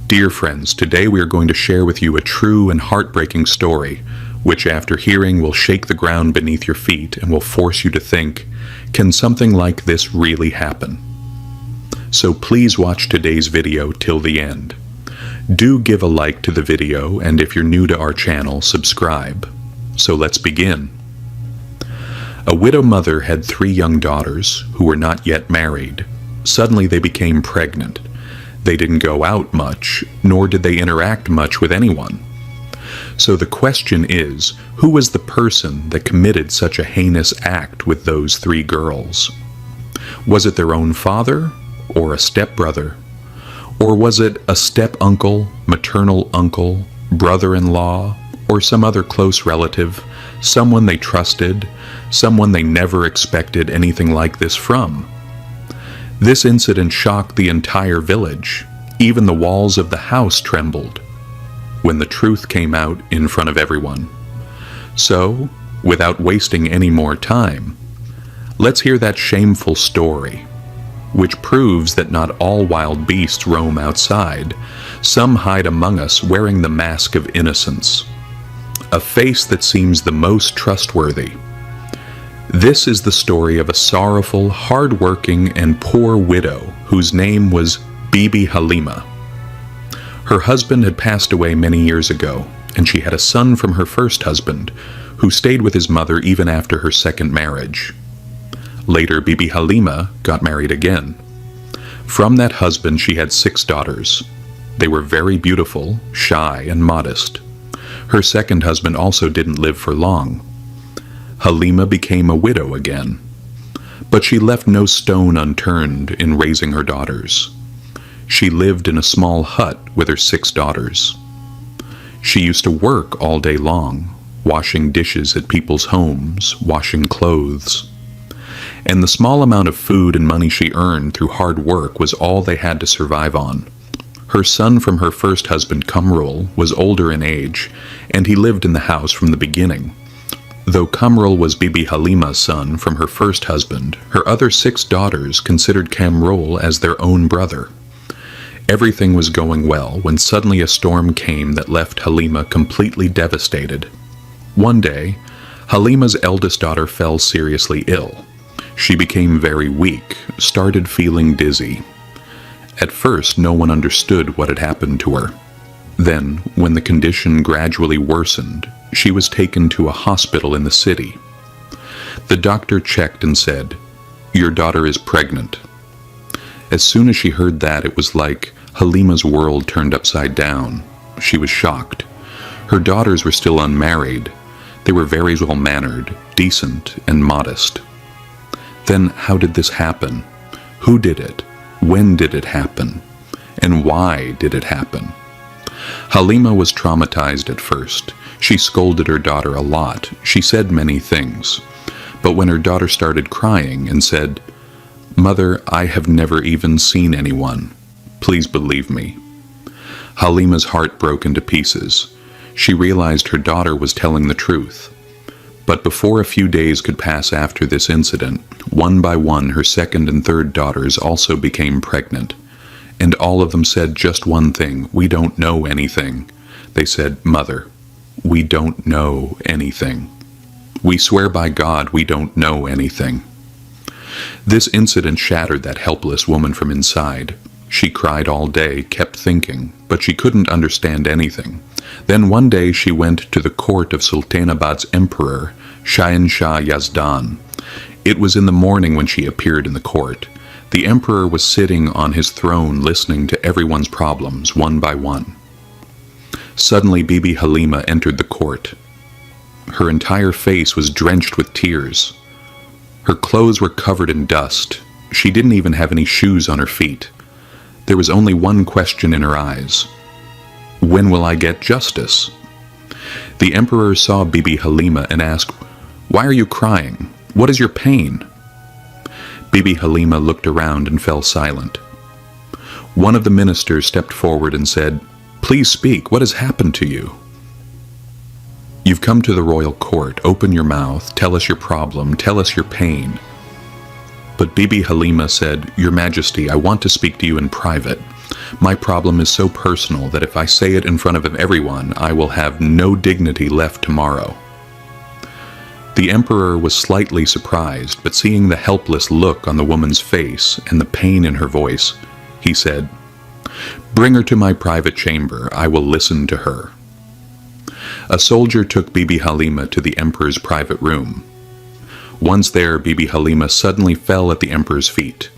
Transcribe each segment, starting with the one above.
Dear friends, today we are going to share with you a true and heartbreaking story, which after hearing will shake the ground beneath your feet and will force you to think, can something like this really happen? So please watch today's video till the end. Do give a like to the video, and if you're new to our channel, subscribe. So let's begin. A widow mother had 3 young daughters who were not yet married. Suddenly they became pregnant. They didn't go out much, nor did they interact much with anyone. So the question is, who was the person that committed such a heinous act with those 3 girls? Was it their own father, or a stepbrother? Or was it a step-uncle, maternal uncle, brother-in-law, or some other close relative, someone they trusted, someone they never expected anything like this from? This incident shocked the entire village. Even the walls of the house trembled when the truth came out in front of everyone. So, without wasting any more time, let's hear that shameful story, which proves that not all wild beasts roam outside. Some hide among us wearing the mask of innocence, a face that seems the most trustworthy. This is the story of a sorrowful, hard-working, and poor widow whose name was Bibi Halima. Her husband had passed away many years ago, and she had a son from her first husband, who stayed with his mother even after her second marriage. Later, Bibi Halima got married again. From that husband, she had 6 daughters. They were very beautiful, shy, and modest. Her second husband also didn't live for long. Halima became a widow again, but she left no stone unturned in raising her daughters. She lived in a small hut with her 6 daughters. She used to work all day long, washing dishes at people's homes, washing clothes. And the small amount of food and money she earned through hard work was all they had to survive on. Her son from her first husband, Kamrul, was older in age, and he lived in the house from the beginning. Though Kamrul was Bibi Halima's son from her first husband, her other 6 daughters considered Kamrul as their own brother. Everything was going well when suddenly a storm came that left Halima completely devastated. One day, Halima's eldest daughter fell seriously ill. She became very weak, started feeling dizzy. At first, no one understood what had happened to her. Then, when the condition gradually worsened, she was taken to a hospital in the city. The doctor checked and said, "Your daughter is pregnant." As soon as she heard that, it was like Halima's world turned upside down. She was shocked. Her daughters were still unmarried. They were very well-mannered, decent, and modest. Then how did this happen? Who did it? When did it happen? And why did it happen? Halima was traumatized at first. She scolded her daughter a lot. She said many things. But when her daughter started crying and said, "Mother, I have never even seen anyone. Please believe me," Halima's heart broke into pieces. She realized her daughter was telling the truth. But before a few days could pass after this incident, one by one her second and third daughters also became pregnant. And all of them said just one thing: "We don't know anything." They said, "Mother, we don't know anything. We swear by God we don't know anything." This incident shattered that helpless woman from inside. She cried all day, kept thinking, but she couldn't understand anything. Then one day she went to the court of Sultanabad's emperor, Shah Yazdan. It was in the morning when she appeared in the court. The emperor was sitting on his throne listening to everyone's problems, one by one. Suddenly Bibi Halima entered the court. Her entire face was drenched with tears. Her clothes were covered in dust. She didn't even have any shoes on her feet. There was only one question in her eyes: "When will I get justice?" The emperor saw Bibi Halima and asked, "Why are you crying? What is your pain?" Bibi Halima looked around and fell silent. One of the ministers stepped forward and said, "Please speak. What has happened to you?" "You've come to the royal court. Open your mouth. Tell us your problem. Tell us your pain." But Bibi Halima said, "Your Majesty, I want to speak to you in private. My problem is so personal that if I say it in front of everyone, I will have no dignity left tomorrow." The emperor was slightly surprised, but seeing the helpless look on the woman's face and the pain in her voice, he said, "Bring her to my private chamber. I will listen to her." A soldier took Bibi Halima to the emperor's private room. Once there, Bibi Halima suddenly fell at the emperor's feet.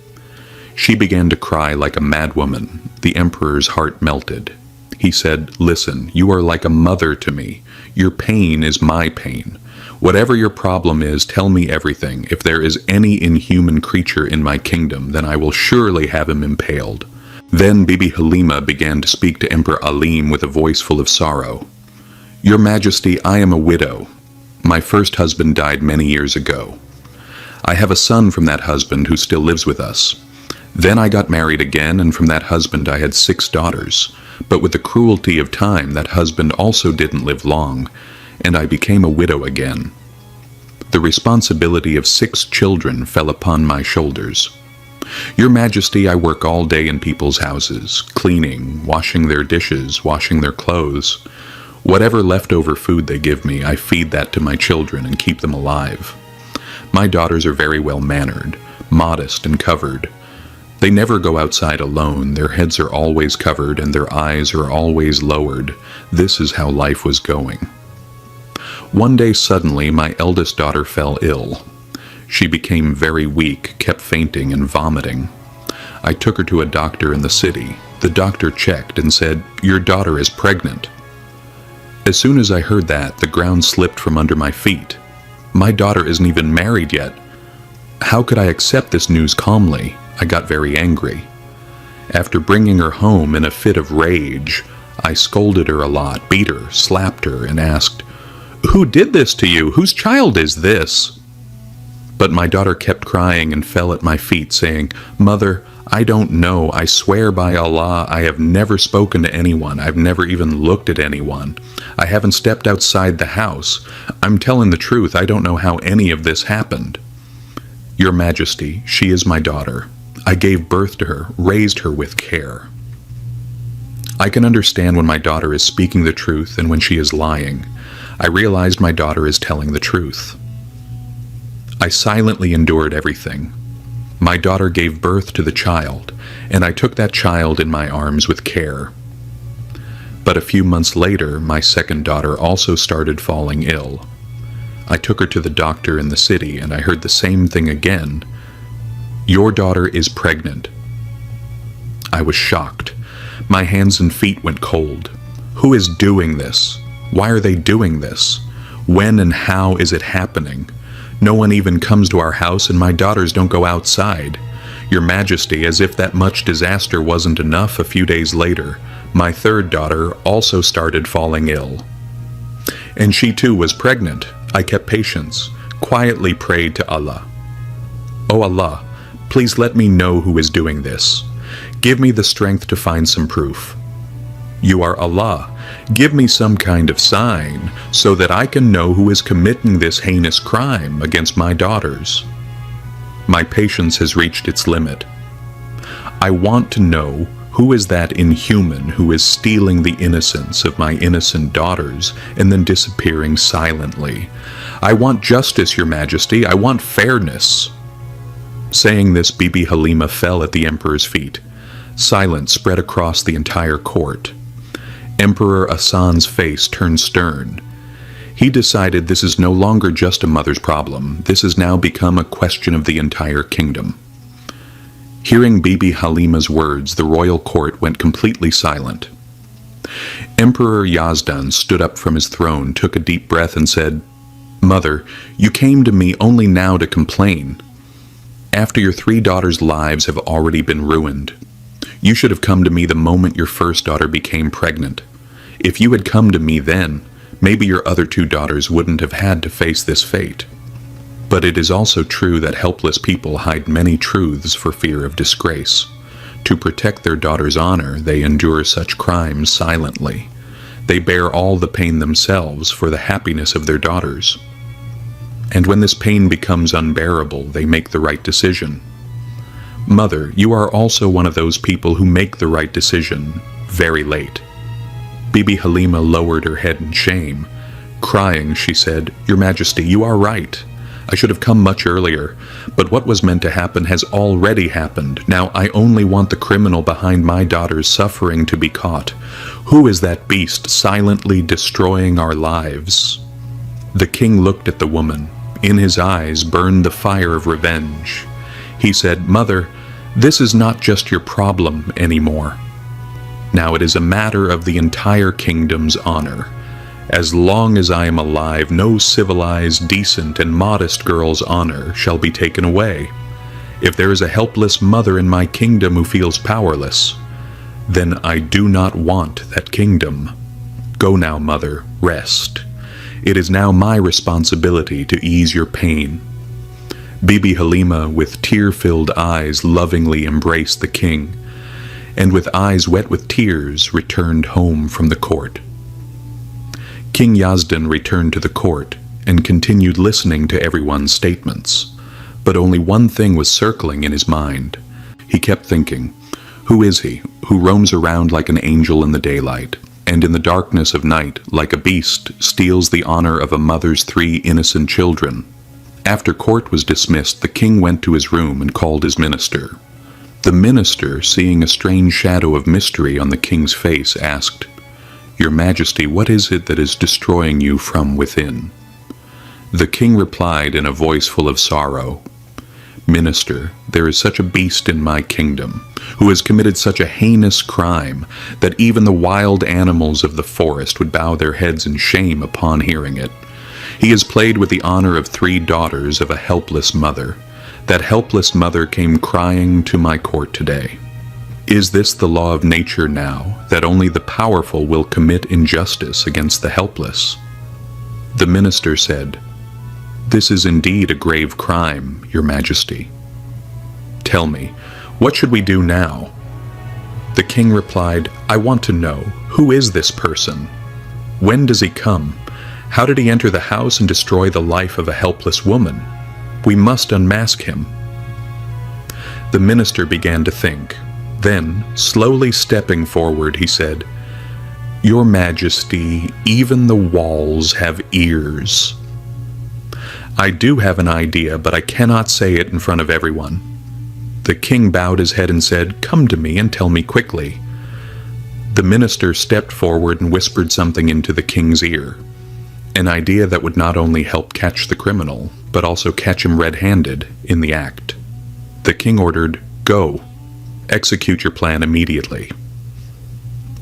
She began to cry like a madwoman. The emperor's heart melted. He said, "Listen, you are like a mother to me. Your pain is my pain. Whatever your problem is, tell me everything. If there is any inhuman creature in my kingdom, then I will surely have him impaled." Then Bibi Halima began to speak to Emperor Alim with a voice full of sorrow. "Your Majesty, I am a widow. My first husband died many years ago. I have a son from that husband who still lives with us. Then I got married again, and from that husband I had 6 daughters. But with the cruelty of time, that husband also didn't live long, and I became a widow again. The responsibility of 6 children fell upon my shoulders. Your Majesty, I work all day in people's houses, cleaning, washing their dishes, washing their clothes. Whatever leftover food they give me, I feed that to my children and keep them alive. My daughters are very well mannered, modest and covered. They never go outside alone. Their heads are always covered and their eyes are always lowered. This is how life was going. One day suddenly my eldest daughter fell ill. She became very weak, kept fainting and vomiting. I took her to a doctor in the city. The doctor checked and said, "Your daughter is pregnant." As soon as I heard that, the ground slipped from under my feet. My daughter isn't even married yet. How could I accept this news calmly? I got very angry. After bringing her home in a fit of rage, I scolded her a lot, beat her, slapped her, and asked, "Who did this to you? Whose child is this?" But my daughter kept crying and fell at my feet, saying, "Mother, I don't know. I swear by Allah, I have never spoken to anyone. I've never even looked at anyone. I haven't stepped outside the house. I'm telling the truth. I don't know how any of this happened." "Your Majesty, she is my daughter. I gave birth to her, raised her with care." I can understand when my daughter is speaking the truth and when she is lying. I realized my daughter is telling the truth. I silently endured everything. My daughter gave birth to the child, and I took that child in my arms with care. But a few months later, my second daughter also started falling ill. I took her to the doctor in the city, and I heard the same thing again. "Your daughter is pregnant." I was shocked. My hands and feet went cold. Who is doing this? Why are they doing this? When and how is it happening? No one even comes to our house, and my daughters don't go outside. Your Majesty, as if that much disaster wasn't enough, a few days later, my third daughter also started falling ill. And she too was pregnant. I kept patience, quietly prayed to Allah. "Oh Allah, please let me know who is doing this. Give me the strength to find some proof. You are Allah. Give me some kind of sign so that I can know who is committing this heinous crime against my daughters." My patience has reached its limit. I want to know who is that inhuman who is stealing the innocence of my innocent daughters and then disappearing silently. I want justice, Your Majesty. I want fairness. Saying this, Bibi Halima fell at the emperor's feet. Silence spread across the entire court. Emperor Hassan's face turned stern. He decided this is no longer just a mother's problem. This has now become a question of the entire kingdom. Hearing Bibi Halima's words, the royal court went completely silent. Emperor Yazdan stood up from his throne, took a deep breath, and said, "Mother, you came to me only now to complain. After your 3 daughters' lives have already been ruined. You should have come to me the moment your first daughter became pregnant. If you had come to me then, maybe your other 2 daughters wouldn't have had to face this fate. But it is also true that helpless people hide many truths for fear of disgrace. To protect their daughter's honor, they endure such crimes silently. They bear all the pain themselves for the happiness of their daughters. And when this pain becomes unbearable, they make the right decision. Mother, you are also one of those people who make the right decision very late. Bibi Halima lowered her head in shame. Crying, she said, Your Majesty, you are right. I should have come much earlier, but what was meant to happen has already happened. Now I only want the criminal behind my daughter's suffering to be caught. Who is that beast silently destroying our lives? The king looked at the woman. In his eyes burned the fire of revenge. He said, Mother, this is not just your problem anymore. Now it is a matter of the entire kingdom's honor. As long as I am alive, no civilized, decent, and modest girl's honor shall be taken away. If there is a helpless mother in my kingdom who feels powerless, then I do not want that kingdom. Go now, mother, rest. It is now my responsibility to ease your pain. Bibi Halima, with tear-filled eyes, lovingly embraced the king, and with eyes wet with tears, returned home from the court. King Yazdan returned to the court and continued listening to everyone's statements. But only one thing was circling in his mind. He kept thinking, who is he, who roams around like an angel in the daylight, and in the darkness of night, like a beast, steals the honor of a mother's 3 innocent children? After court was dismissed, the king went to his room and called his minister. The minister, seeing a strange shadow of mystery on the king's face, asked, Your Majesty, what is it that is destroying you from within? The king replied in a voice full of sorrow, Minister, there is such a beast in my kingdom, who has committed such a heinous crime that even the wild animals of the forest would bow their heads in shame upon hearing it. He has played with the honor of 3 daughters of a helpless mother. That helpless mother came crying to my court today. Is this the law of nature now, that only the powerful will commit injustice against the helpless? The minister said, This is indeed a grave crime, Your Majesty. Tell me, what should we do now? The king replied, I want to know, who is this person? When does he come? How did he enter the house and destroy the life of a helpless woman? We must unmask him. The minister began to think. Then, slowly stepping forward, he said, Your Majesty, even the walls have ears. I do have an idea, but I cannot say it in front of everyone. The king bowed his head and said, Come to me and tell me quickly. The minister stepped forward and whispered something into the king's ear. An idea that would not only help catch the criminal, but also catch him red-handed in the act. The king ordered, Go. Execute your plan immediately.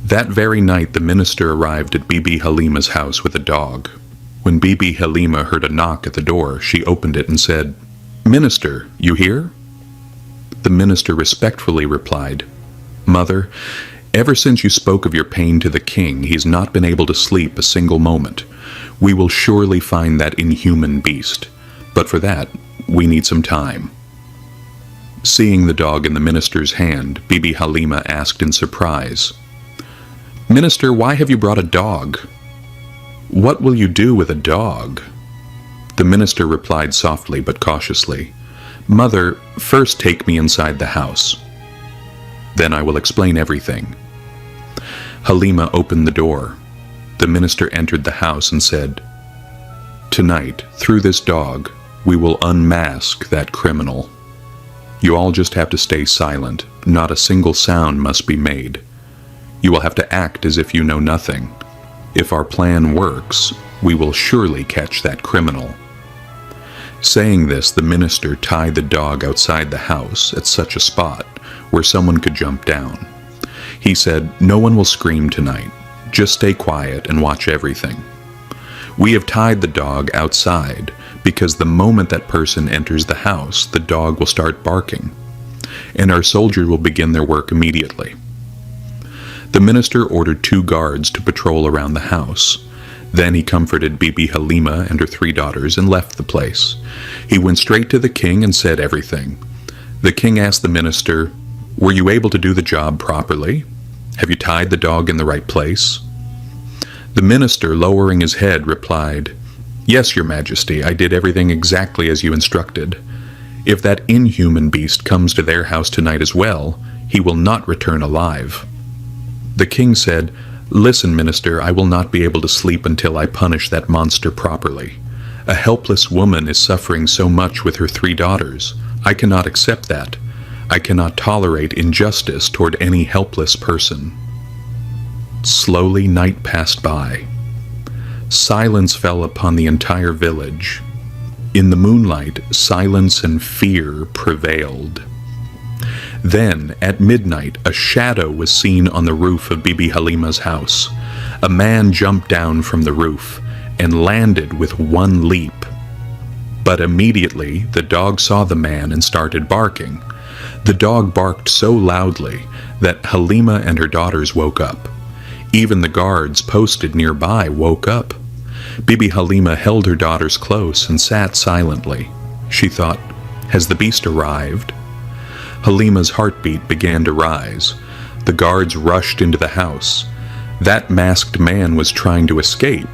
That very night the minister arrived at Bibi Halima's house with a dog. When Bibi Halima heard a knock at the door, she opened it and said, Minister, you here? The minister respectfully replied, Mother, ever since you spoke of your pain to the king, he has not been able to sleep a single moment. We will surely find that inhuman beast, but for that, we need some time. Seeing the dog in the minister's hand, Bibi Halima asked in surprise, Minister, why have you brought a dog? What will you do with a dog? The minister replied softly but cautiously, Mother, first take me inside the house. Then I will explain everything. Halima opened the door. The minister entered the house and said, Tonight, through this dog, we will unmask that criminal. You all just have to stay silent. Not a single sound must be made. You will have to act as if you know nothing. If our plan works, we will surely catch that criminal. Saying this, the minister tied the dog outside the house at such a spot where someone could jump down. He said, No one will scream tonight. Just stay quiet and watch everything. We have tied the dog outside because the moment that person enters the house, the dog will start barking, and our soldiers will begin their work immediately. The minister ordered 2 guards to patrol around the house. Then he comforted Bibi Halima and her 3 daughters and left the place. He went straight to the king and said everything. The king asked the minister, Were you able to do the job properly? Have you tied the dog in the right place? The minister, lowering his head, replied, Yes, Your Majesty, I did everything exactly as you instructed. If that inhuman beast comes to their house tonight as well, he will not return alive." The king said, "Listen, minister, I will not be able to sleep until I punish that monster properly. A helpless woman is suffering so much with her 3 daughters. I cannot accept that. I cannot tolerate injustice toward any helpless person." Slowly night passed by. Silence fell upon the entire village. In the moonlight, silence and fear prevailed. Then, at midnight, a shadow was seen on the roof of Bibi Halima's house. A man jumped down from the roof and landed with one leap. But immediately, the dog saw the man and started barking. The dog barked so loudly that Halima and her daughters woke up. Even the guards posted nearby woke up. Bibi Halima held her daughters close and sat silently. She thought, "Has the beast arrived?" Halima's heartbeat began to rise. The guards rushed into the house. That masked man was trying to escape.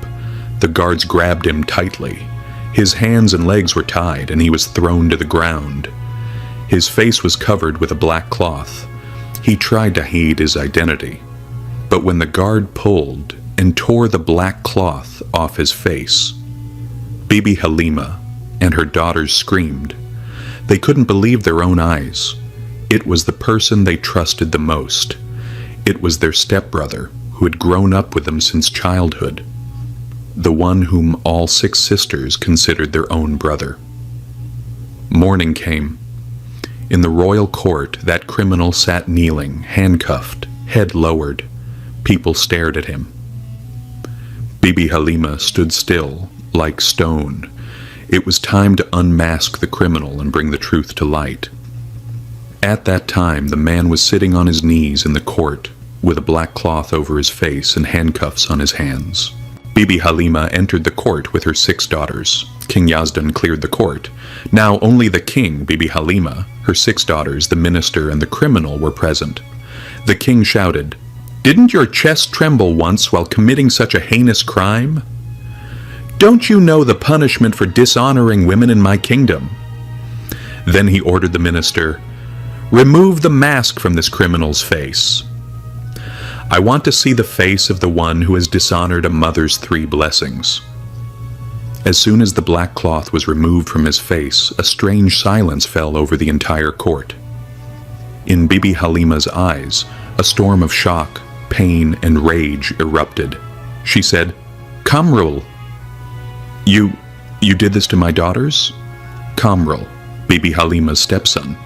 The guards grabbed him tightly. His hands and legs were tied, and he was thrown to the ground. His face was covered with a black cloth. He tried to hide his identity. But when the guard pulled and tore the black cloth off his face, Bibi Halima and her daughters screamed. They couldn't believe their own eyes. It was the person they trusted the most. It was their stepbrother, who had grown up with them since childhood. The one whom all 6 sisters considered their own brother. Morning came. In the royal court, that criminal sat kneeling, handcuffed, head lowered. People stared at him. Bibi Halima stood still, like stone. It was time to unmask the criminal and bring the truth to light. At that time, the man was sitting on his knees in the court, with a black cloth over his face and handcuffs on his hands. Bibi Halima entered the court with her 6 daughters. King Yazdan cleared the court. Now only the king, Bibi Halima, her 6 daughters, the minister, and the criminal were present. The king shouted, "Didn't your chest tremble once while committing such a heinous crime? Don't you know the punishment for dishonoring women in my kingdom?" Then he ordered the minister, "Remove the mask from this criminal's face. I want to see the face of the one who has dishonored a mother's 3 blessings." As soon as the black cloth was removed from his face, a strange silence fell over the entire court. In Bibi Halima's eyes, a storm of shock, pain, and rage erupted. She said, "Kamrul! You did this to my daughters?" Kamrul, Bibi Halima's stepson.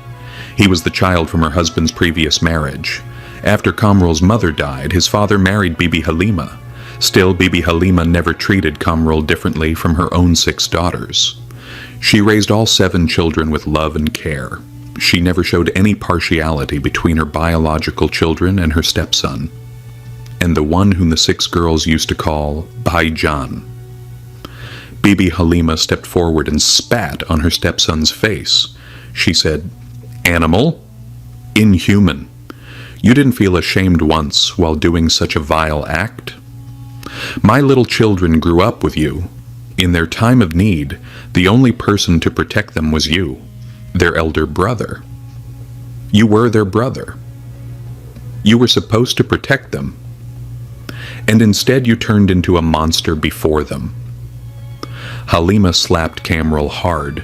He was the child from her husband's previous marriage. After Kamrul's mother died, his father married Bibi Halima. Still, Bibi Halima never treated Kamrul differently from her own 6 daughters. She raised all 7 children with love and care. She never showed any partiality between her biological children and her stepson, and the one whom the 6 girls used to call Bhaijan. Bibi Halima stepped forward and spat on her stepson's face. She said, "Animal, inhuman. You didn't feel ashamed once while doing such a vile act? My little children grew up with you. In their time of need, the only person to protect them was you, their elder brother. You were their brother. You were supposed to protect them. And instead you turned into a monster before them." Halima slapped Kamrul hard.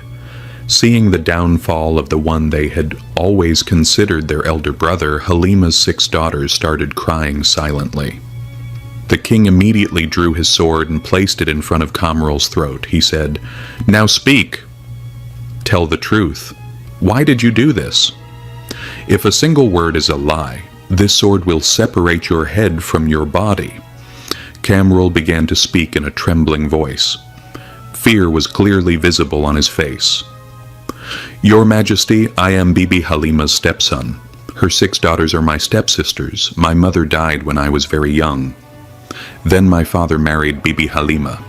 Seeing the downfall of the one they had always considered their elder brother, Halima's 6 daughters started crying silently. The king immediately drew his sword and placed it in front of Kamrul's throat. He said, "Now speak. Tell the truth. Why did you do this? If a single word is a lie, this sword will separate your head from your body." Kamrul began to speak in a trembling voice. Fear was clearly visible on his face. "Your Majesty, I am Bibi Halima's stepson. Her 6 daughters are my stepsisters. My mother died when I was very young. Then my father married Bibi Halima.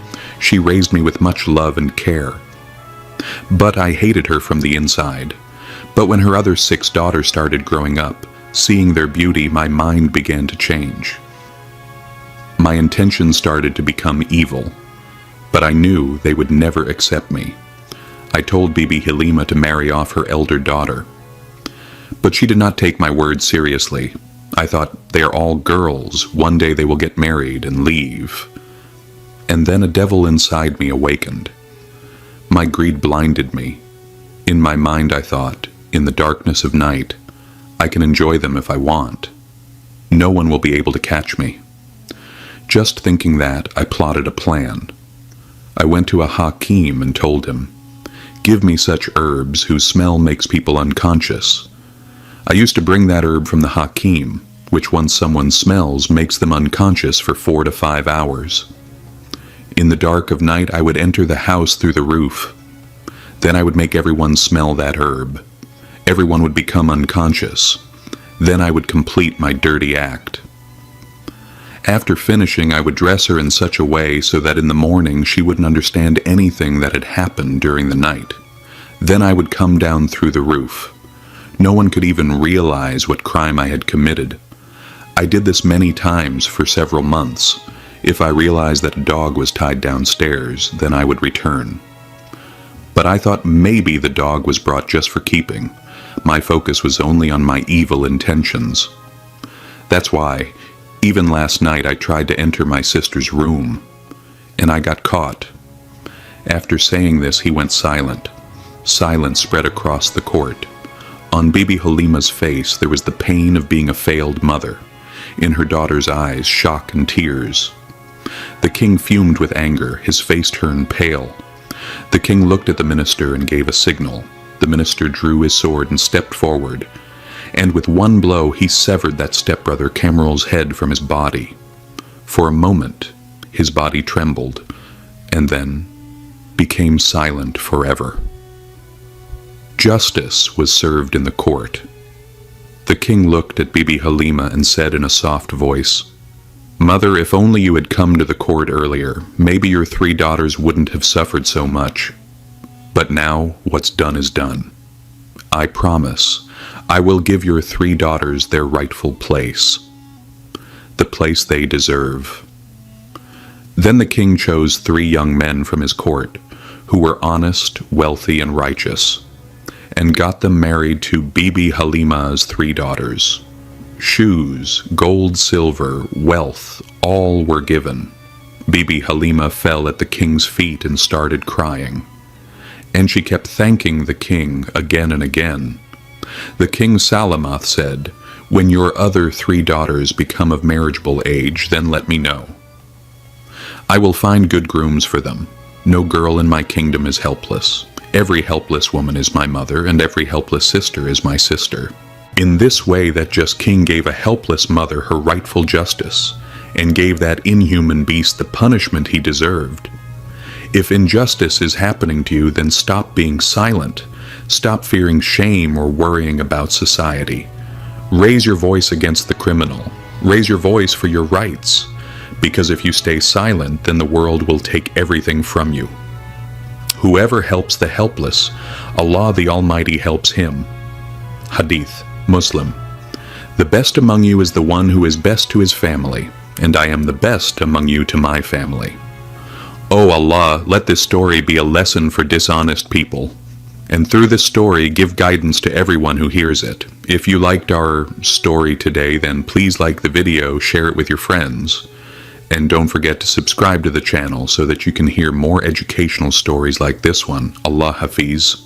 She raised me with much love and care. But I hated her from the inside. But when her other 6 daughters started growing up, seeing their beauty, my mind began to change. My intentions started to become evil, but I knew they would never accept me. I told Bibi Halima to marry off her elder daughter. But she did not take my words seriously. I thought, they are all girls. One day they will get married and leave. And then a devil inside me awakened. My greed blinded me. In my mind I thought, in the darkness of night, I can enjoy them if I want. No one will be able to catch me. Just thinking that, I plotted a plan. I went to a hakim and told him, give me such herbs whose smell makes people unconscious. I used to bring that herb from the hakim, which once someone smells makes them unconscious for 4 to 5 hours. In the dark of night I would enter the house through the roof. Then I would make everyone smell that herb. Everyone would become unconscious. Then I would complete my dirty act. After finishing, I would dress her in such a way so that in the morning she wouldn't understand anything that had happened during the night. Then I would come down through the roof. No one could even realize what crime I had committed. I did this many times for several months. If I realized that a dog was tied downstairs, then I would return. But I thought maybe the dog was brought just for keeping. My focus was only on my evil intentions. That's why, even last night I tried to enter my sister's room, and I got caught. After saying this, he went silent. Silence spread across the court. On Bibi Halima's face there was the pain of being a failed mother. In her daughter's eyes, shock and tears. The king fumed with anger. His face turned pale. The king looked at the minister and gave a signal. The minister drew his sword and stepped forward, and with one blow he severed that stepbrother Kamaral's head from his body. For a moment his body trembled, and then became silent forever. Justice was served in the court. The king looked at Bibi Halima and said in a soft voice, "Mother, if only you had come to the court earlier, maybe your 3 daughters wouldn't have suffered so much. But now what's done is done. I promise I will give your 3 daughters their rightful place, the place they deserve." Then the king chose 3 young men from his court, who were honest, wealthy, and righteous, and got them married to Bibi Halima's 3 daughters. Shoes, gold, silver, wealth, all were given. Bibi Halima fell at the king's feet and started crying. And she kept thanking the king again and again. The king Salamath said, "When your other 3 daughters become of marriageable age, then let me know. I will find good grooms for them. No girl in my kingdom is helpless. Every helpless woman is my mother, and every helpless sister is my sister." In this way, that just king gave a helpless mother her rightful justice, and gave that inhuman beast the punishment he deserved. If injustice is happening to you, then stop being silent. Stop fearing shame or worrying about society. Raise your voice against the criminal. Raise your voice for your rights. Because if you stay silent, then the world will take everything from you. Whoever helps the helpless, Allah the Almighty helps him. Hadith, Muslim. The best among you is the one who is best to his family, and I am the best among you to my family. O Allah, let this story be a lesson for dishonest people, and through this story give guidance to everyone who hears it. If you liked our story today, then please like the video, share it with your friends, and don't forget to subscribe to the channel so that you can hear more educational stories like this one. Allah Hafiz.